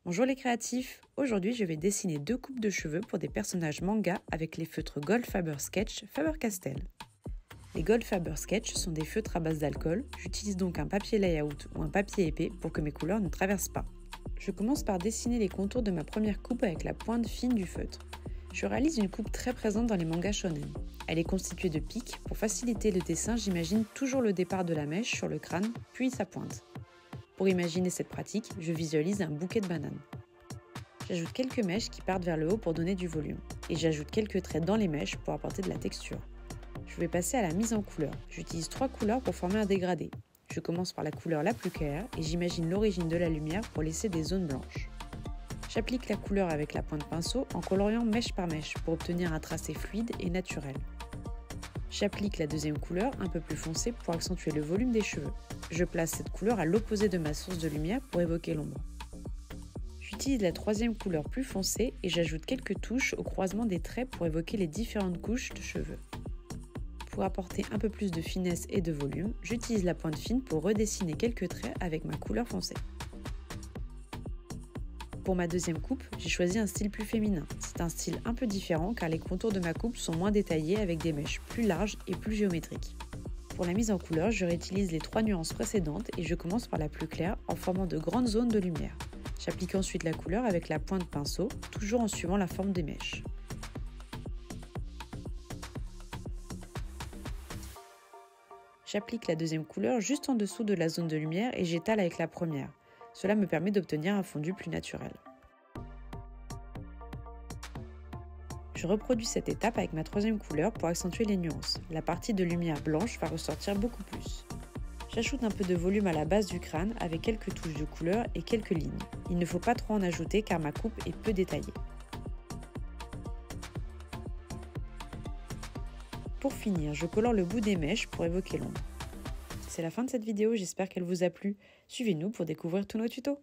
Bonjour les créatifs, aujourd'hui je vais dessiner 2 coupes de cheveux pour des personnages manga avec les feutres Goldfaber Sketch Faber-Castell. Les Goldfaber Sketch sont des feutres à base d'alcool, j'utilise donc un papier layout ou un papier épais pour que mes couleurs ne traversent pas. Je commence par dessiner les contours de ma première coupe avec la pointe fine du feutre. Je réalise une coupe très présente dans les mangas shonen. Elle est constituée de pics, pour faciliter le dessin j'imagine toujours le départ de la mèche sur le crâne, puis sa pointe. Pour imaginer cette pratique, je visualise un bouquet de bananes. J'ajoute quelques mèches qui partent vers le haut pour donner du volume, et j'ajoute quelques traits dans les mèches pour apporter de la texture. Je vais passer à la mise en couleur. J'utilise 3 couleurs pour former un dégradé. Je commence par la couleur la plus claire et j'imagine l'origine de la lumière pour laisser des zones blanches. J'applique la couleur avec la pointe pinceau en coloriant mèche par mèche pour obtenir un tracé fluide et naturel. J'applique la deuxième couleur un peu plus foncée pour accentuer le volume des cheveux. Je place cette couleur à l'opposé de ma source de lumière pour évoquer l'ombre. J'utilise la troisième couleur plus foncée et j'ajoute quelques touches au croisement des traits pour évoquer les différentes couches de cheveux. Pour apporter un peu plus de finesse et de volume, j'utilise la pointe fine pour redessiner quelques traits avec ma couleur foncée. Pour ma deuxième coupe, j'ai choisi un style plus féminin. C'est un style un peu différent car les contours de ma coupe sont moins détaillés avec des mèches plus larges et plus géométriques. Pour la mise en couleur, je réutilise les 3 nuances précédentes et je commence par la plus claire en formant de grandes zones de lumière. J'applique ensuite la couleur avec la pointe pinceau, toujours en suivant la forme des mèches. J'applique la deuxième couleur juste en dessous de la zone de lumière et j'étale avec la première. Cela me permet d'obtenir un fondu plus naturel. Je reproduis cette étape avec ma troisième couleur pour accentuer les nuances. La partie de lumière blanche va ressortir beaucoup plus. J'ajoute un peu de volume à la base du crâne avec quelques touches de couleur et quelques lignes. Il ne faut pas trop en ajouter car ma coupe est peu détaillée. Pour finir, je colore le bout des mèches pour évoquer l'ombre. C'est la fin de cette vidéo, j'espère qu'elle vous a plu. Suivez-nous pour découvrir tous nos tutos.